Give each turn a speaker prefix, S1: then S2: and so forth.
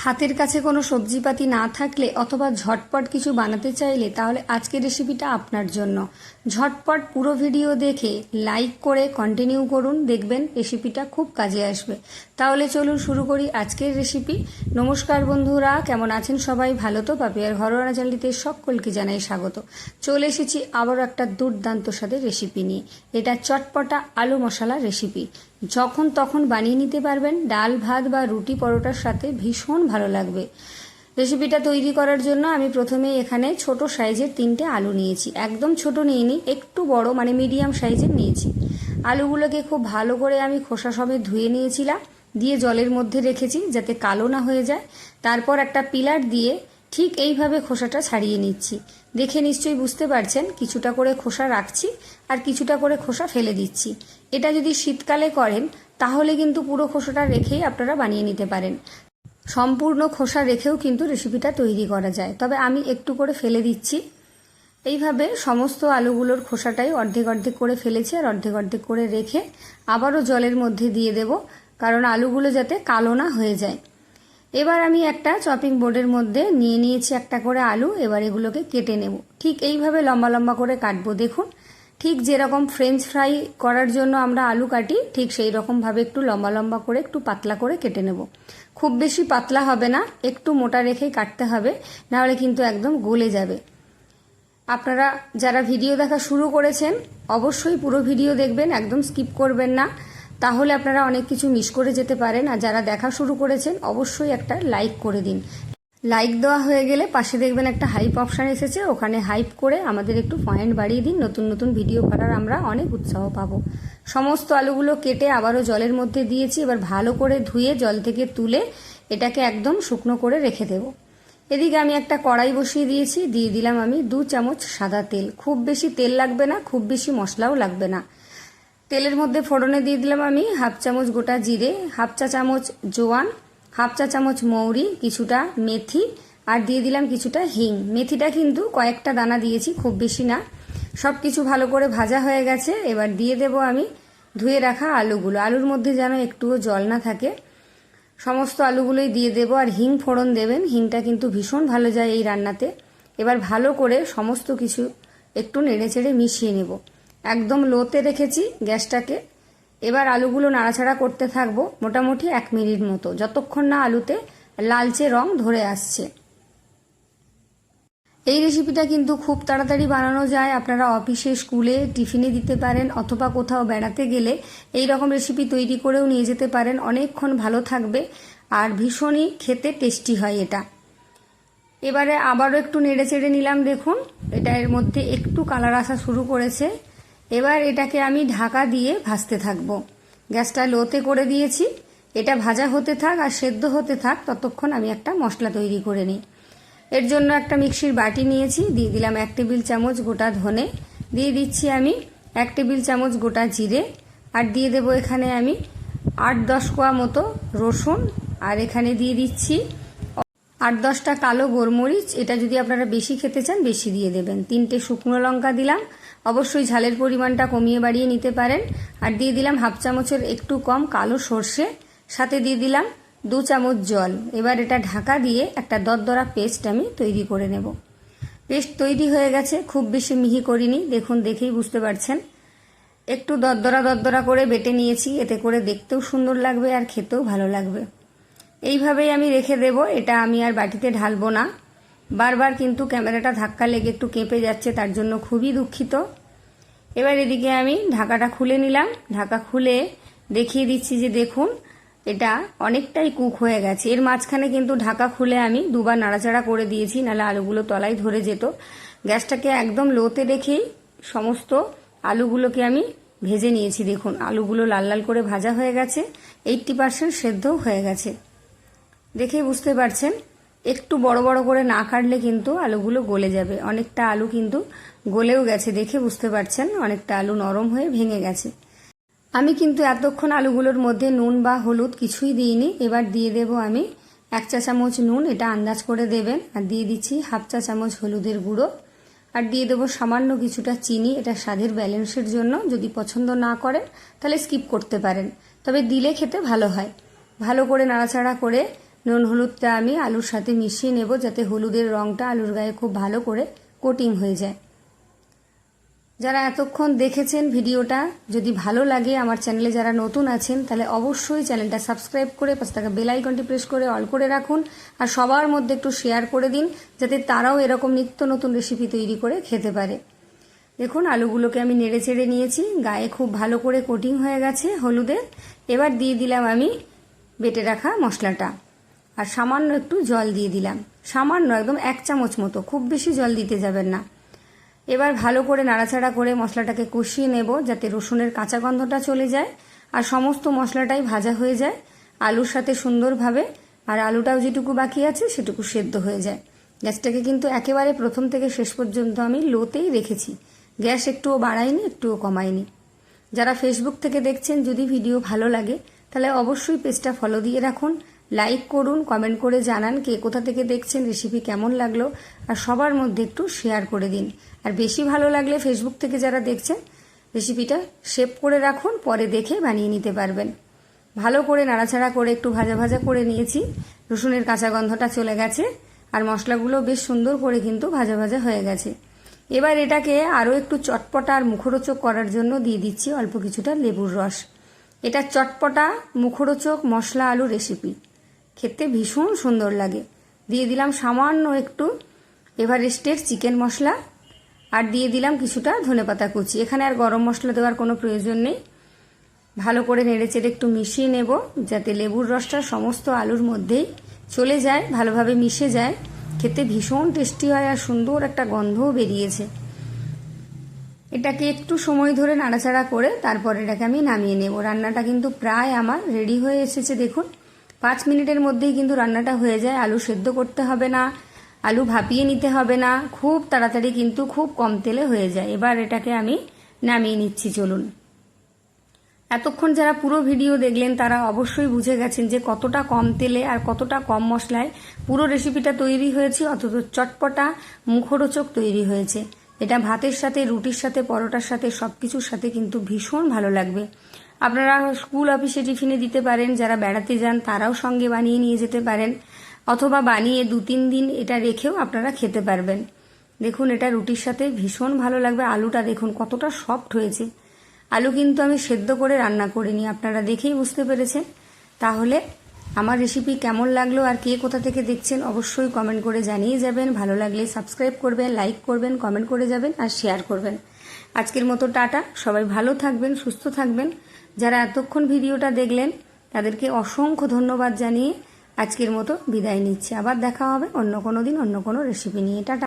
S1: হাতের কাছে কোনো সবজিপাতি না থাকলে অথবা ঝটপট কিছু বানাতে চাইলে তাহলে আজকের রেসিপিটা আপনার জন্য। ঝটপট পুরো ভিডিও দেখে লাইক করে কন্টিনিউ করুন, দেখবেন রেসিপিটা খুব কাজে আসবে। তাহলে চলুন শুরু করি আজকের রেসিপি। নমস্কার বন্ধুরা, কেমন আছেন সবাই? ভালো তো? পাপিয়ার ঘরোয়া চ্যানেলটিতে সকলকে জানাই স্বাগত। চলে এসেছি আবারও একটা দুর্দান্ত স্বাদের রেসিপি নিয়ে। এটা চটপটা আলু মশলা রেসিপি। যখন তখন বানিয়ে নিতে পারবেন, ডাল ভাত বা রুটি পরোটার সাথে ভীষণ ভালো লাগবে। রেসিপিটা তৈরি করার জন্য আমি প্রথমে এখানে ছোট সাইজের 3টে আলু নিয়েছি। একদম ছোট নিইনি, একটু বড় মানে মিডিয়াম সাইজের নিয়েছি। আলুগুলোকে খুব ভালো করে আমি খোসা সমেত ধুয়ে নিয়েছিলাম, দিয়ে জলের মধ্যে রেখেছি যাতে কালো না হয়ে যায়। তারপর একটা পিলার দিয়ে ঠিক এইভাবে খোসাটা ছাড়িয়ে নিচ্ছি। দেখে নিশ্চয়ই বুঝতে পারছেন, কিছুটা করে খোসা রাখছি আর কিছুটা করে খোসা ফেলে দিচ্ছি। এটা যদি শীতকালে করেন তাহলে কিন্তু পুরো খোসাটা রেখেই আপনারা বানিয়ে নিতে পারেন। সম্পূর্ণ খোসা রেখেও কিন্তু রেসিপিটা তৈরি করা যায়, তবে আমি একটু করে ফেলে দিচ্ছি। এইভাবে সমস্ত আলুগুলোর খোসাটাই অর্ধেক অর্ধেক করে ফেলেছি আর অর্ধেক অর্ধেক করে রেখে আবারও জলের মধ্যে দিয়ে দেব, কারণ আলুগুলো যাতে কালো না হয়ে যায়। এবার আমি একটা চপিং বোর্ডের মধ্যে নিয়ে নিয়েছি একটা করে আলু। এবার এগুলোকে কেটে নেব। ঠিক এইভাবে লম্বা লম্বা করে কাটবো। দেখুন, ঠিক যেরকম ফ্রেঞ্চ ফ্রাই করার জন্য আমরা আলু কাটি, ঠিক সেই রকমভাবে একটু লম্বা লম্বা করে একটু পাতলা করে কেটে নেব। খুব বেশি পাতলা হবে না, একটু মোটা রেখেই কাটতে হবে, নাহলে কিন্তু একদম গলে যাবে। আপনারা যারা ভিডিও দেখা শুরু করেছেন অবশ্যই পুরো ভিডিও দেখবেন, একদম স্কিপ করবেন না, তাহলে আপনারা অনেক কিছু মিস করে যেতে পারেন। আর যারা দেখা শুরু করেছেন অবশ্যই একটা লাইক করে দিন। লাইক দেওয়া হয়ে গেলে পাশে দেখবেন একটা হাইপ অপশান এসেছে, ওখানে হাইপ করে আমাদের একটু পয়েন্ট বাড়িয়ে দিন। নতুন নতুন ভিডিও করার আমরা অনেক উৎসাহ পাবো। সমস্ত আলুগুলো কেটে আবারও জলের মধ্যে দিয়েছি। এবার ভালো করে ধুয়ে জল থেকে তুলে এটাকে একদম শুকনো করে রেখে দেব। এদিকে আমি একটা কড়াই বসিয়ে দিয়েছি, দিয়ে দিলাম আমি 2 চামচ সাদা তেল। খুব বেশি তেল লাগবে না, খুব বেশি মশলাও লাগবে না। তেলের মধ্যে ফোড়নে দিয়ে দিলাম আমি 1/2 চামচ গোটা জিরে, 1/2 চা চামচ জোয়ান, 1/2 চা চামচ মৌরি, কিছুটা মেথি আর দিয়ে দিলাম কিছুটা হিং। মেথিটা কিন্তু কয়েকটা দানা দিয়েছি, খুব বেশি না। সব কিছু ভালো করে ভাজা হয়ে গেছে। এবার দিয়ে দেব আমি ধুয়ে রাখা আলুগুলো। আলুর মধ্যে যেন একটুও জল না থাকে, সমস্ত আলুগুলোই দিয়ে দেব। আর হিং ফোড়ন দেবেন, হিংটা কিন্তু ভীষণ ভালো যায় এই রান্নাতে। এবার ভালো করে সমস্ত কিছু একটু নেড়েচেড়ে মিশিয়ে নেব। একদম লোতে রেখেছি গ্যাসটাকে। এবার আলুগুলো নাড়াচাড়া করতে থাকবো মোটামুটি 1 মিনিট মতো, যতক্ষণ না আলুতে লালচে রং ধরে আসছে। এই রেসিপিটা কিন্তু খুব তাড়াতাড়ি বানানো যায়। আপনারা অফিসে, স্কুলে টিফিনে দিতে পারেন, অথবা কোথাও বেড়াতে গেলে এই রকম রেসিপি তৈরি করেও নিয়ে যেতে পারেন। অনেকক্ষণ ভালো থাকবে আর ভীষণই খেতে টেস্টি হয় এটা। এবারে আবারও একটু নেড়ে চেড়ে নিলাম। দেখুন, এটা এর মধ্যে একটু কালার আসা শুরু করেছে। এবার এটাকে আমি ঢাকা দিয়ে ভাজতে থাকবো। গ্যাসটা লোতে করে দিয়েছি। এটা ভাজা হতে থাক আর সেদ্ধ হতে থাক, ততক্ষণ আমি একটা মশলা তৈরি করে নিই। এর জন্য একটা মিক্সির বাটি নিয়েছি, দিয়ে দিলাম 1 টেবিল চামচ গোটা ধনে, দিয়ে দিচ্ছি আমি 1 টেবিল চামচ গোটা জিরে, আর দিয়ে দেব এখানে আমি 8-10 কোয়া মতো রসুন, আর এখানে দিয়ে দিচ্ছি 8-10টা কালো গোলমরিচ। এটা যদি আপনারা বেশি খেতে চান বেশি দিয়ে দেবেন। 3টে শুকনো লঙ্কা দিলাম, অবশ্যই ঝালের পরিমাণটা কমিয়ে বাড়িয়ে নিতে পারেন। আর দিয়ে দিলাম 1/2 চামচের একটু কম কালো সর্ষে, সাথে দিয়ে দিলাম 2 চামচ জল। এবার এটা ঢাকা দিয়ে একটা দরদরা পেস্ট আমি তৈরি করে নেব। পেস্ট তৈরি হয়ে গেছে, খুব বেশি মিহি করিনি, দেখুন দেখেই বুঝতে পারছেন। একটু দরদরা দরদরা করে বেটে নিয়েছি, এতে করে দেখতেও সুন্দর লাগবে আর খেতেও ভালো লাগবে। এইভাবেই আমি রেখে দেব। এটা আমি আর বাটিতে ঢালবো না। বারবার কিন্তু ক্যামেরাটা ধাক্কা লেগে একটু কেঁপে যাচ্ছে, তার জন্য খুবই দুঃখিত। এবার এদিকে আমি ঢাকাটা খুলে নিলাম। ঢাকা খুলে দেখিয়ে দিচ্ছি যে দেখুন, এটা অনেকটাই কুক হয়ে গেছে। এর মাঝখানে কিন্তু ঢাকা খুলে আমি 2বার নাড়াচাড়া করে দিয়েছি, নাহলে আলুগুলো তলায় ধরে যেত। গ্যাসটাকে একদম লোতে রেখেই সমস্ত আলুগুলোকে আমি ভেজে নিয়েছি। দেখুন, আলুগুলো লাল লাল করে ভাজা হয়ে গেছে, 80% সেদ্ধও হয়ে গেছে। দেখেই বুঝতে পারছেন। একটু বড় বড় করে না কাটলে কিন্তু আলুগুলো গলে যাবে। অনেকটা আলু কিন্তু গলেও গেছে, দেখে বুঝতে পারছেন। অনেকটা আলু নরম হয়ে ভেঙে গেছে। আমি কিন্তু এতক্ষণ আলুগুলোর মধ্যে নুন বা হলুদ কিছুই দিইনি। এবার দিয়ে দেব আমি 1 চা চামচ নুন, এটা আন্দাজ করে দেবেন। আর দিয়ে দিচ্ছি 1/2 চা চামচ হলুদের গুঁড়ো, আর দিয়ে দেবো সামান্য কিছুটা চিনি। এটা স্বাদের ব্যালেন্সের জন্য, যদি পছন্দ না করেন তাহলে স্কিপ করতে পারেন, তবে দিলে খেতে ভালো হয়। ভালো করে নাড়াচাড়া করে নুন হলুদটা আমি আলুর সাথে মিশিয়ে নেব, যাতে হলুদের রঙটা আলুর গায়ে খুব ভালো করে কোটিং হয়ে যায়। যারা এতক্ষণ দেখেছেন ভিডিওটা, যদি ভালো লাগে, আমার চ্যানেলে যারা নতুন আছেন তাহলে অবশ্যই চ্যানেলটা সাবস্ক্রাইব করে পাশে থাকা বেল আইকনটি প্রেস করে অল করে রাখুন, আর সবার মধ্যে একটু শেয়ার করে দিন, যাতে তারাও এরকম নিত্য নতুন রেসিপি তৈরি করে খেতে পারে। দেখুন আলুগুলোকে আমি নেড়ে চেড়ে নিয়েছি, গায়ে খুব ভালো করে কোটিং হয়ে গেছে হলুদের। এবার দিয়ে দিলাম আমি বেটে রাখা মশলাটা, আর সামান্য একটু জল দিয়ে দিলাম, সামান্য একদম 1 চামচ মতো, খুব বেশি জল দিতে যাবেন না। এবার ভালো করে নাড়াচাড়া করে মশলাটাকে কষিয়ে নেব, যাতে রসুনের কাঁচা গন্ধটা চলে যায় আর সমস্ত মশলাটাই ভাজা হয়ে যায় আলুর সাথে সুন্দরভাবে, আর আলুটাও যেটুকু বাকি আছে সেটুকু সেদ্ধ হয়ে যায়। গ্যাসটাকে কিন্তু একেবারে প্রথম থেকে শেষ পর্যন্ত আমি লোতেই রেখেছি, গ্যাস একটুও বাড়াইনি, একটুও কমাইনি। যারা ফেসবুক থেকে দেখছেন, যদি ভিডিও ভালো লাগে তাহলে অবশ্যই পেজটা ফলো দিয়ে রাখুন, লাইক করুন, কমেন্ট করে জানান কে কোথা থেকে দেখছেন, রেসিপি কেমন লাগলো, আর সবার মধ্যে একটু শেয়ার করে দিন। আর বেশি ভালো লাগলে ফেসবুক থেকে যারা দেখছেন রেসিপিটা সেভ করে রাখুন, পরে দেখে বানিয়ে নিতে পারবেন। ভালো করে নাড়াচাড়া করে একটু ভাজা ভাজা করে নিয়েছি, রসুনের কাঁচা গন্ধটা চলে গেছে আর মশলাগুলো বেশ সুন্দর করে কিন্তু ভাজা ভাজা হয়ে গেছে। এবার এটাকে আরও একটু চটপটা আর মুখরোচক করার জন্য দিয়ে দিচ্ছি অল্প কিছুটা লেবুর রস। এটা চটপটা মুখরোচক মশলা আলু রেসিপি, খেতে ভীষণ সুন্দর লাগে। দিয়ে দিলাম সামান্য একটু এভারেস্টের চিকেন মশলা, আর দিয়ে দিলাম কিছুটা ধনেপাতা কুচি। এখানে আর গরম মশলা দেওয়ার কোনো প্রয়োজন নেই। ভালো করে নেড়েচেড়ে একটু মিশিয়ে নেব, যাতে লেবুর রসটা সমস্ত আলুর মধ্যেই চলে যায়, ভালোভাবে মিশে যায়। খেতে ভীষণ টেস্টি হয় আর সুন্দর একটা গন্ধও বেরিয়েছে। এটাকে একটু সময় ধরে নাড়াচাড়া করে তারপর এটাকে আমি নামিয়ে নেব। রান্নাটা কিন্তু প্রায় আমার রেডি হয়ে এসেছে। দেখুন 5 মিনিটের মধ্যেই কিন্তু রান্নাটা হয়ে যায়। আলু সেদ্ধ করতে হবে না, আলু ভাপিয়ে নিতে হবে না, খুব তাড়াতাড়ি কিন্তু খুব কম তেলে হয়ে যায়। এবার এটাকে আমি নামিয়ে নিচ্ছি। চলুন, এতক্ষণ যারা পুরো ভিডিও দেখলেন তারা অবশ্যই বুঝে গেছেন যে কতটা কম তেলে আর কতটা কম মশলায় পুরো রেসিপিটা তৈরি হয়েছে, অথচ চটপটা মুখরোচক তৈরি হয়েছে। এটা ভাতের সাথে, রুটির সাথে, পরোটার সাথে, সব কিছুর সাথে কিন্তু ভীষণ ভালো লাগবে। আপনারা স্কুল অফিসে টিফিনে দিতে পারেন, যারা বেড়াতে যান তারাও সঙ্গে বানিয়ে নিয়ে যেতে পারেন, অথবা বানিয়ে 2-3 দিন এটা রেখেও আপনারা খেতে পারবেন। দেখুন এটা রুটির সাথে ভীষণ ভালো লাগবে। আলুটা দেখুন কতটা সফট হয়েছে। আলু কিন্তু আমি সেদ্ধ করে রান্না করিনি, আপনারা দেখেই বুঝতে পেরেছেন। তাহলে আমার রেসিপি কেমন লাগলো আর কে কোথা থেকে দেখছেন অবশ্যই কমেন্ট করে জানিয়ে যাবেন। ভালো লাগলে সাবস্ক্রাইব করবেন, লাইক করবেন, কমেন্ট করে যাবেন আর শেয়ার করবেন। আজকের মতো টাটা, সবাই ভালো থাকবেন, সুস্থ থাকবেন। যারা এতক্ষণ ভিডিওটা দেখলেন তাদেরকে অসংখ্য ধন্যবাদ জানিয়ে আজকের মতো বিদায় নিচ্ছি। আবার দেখা হবে অন্য কোনো দিন অন্য কোনো রেসিপি নিয়ে। টাটা।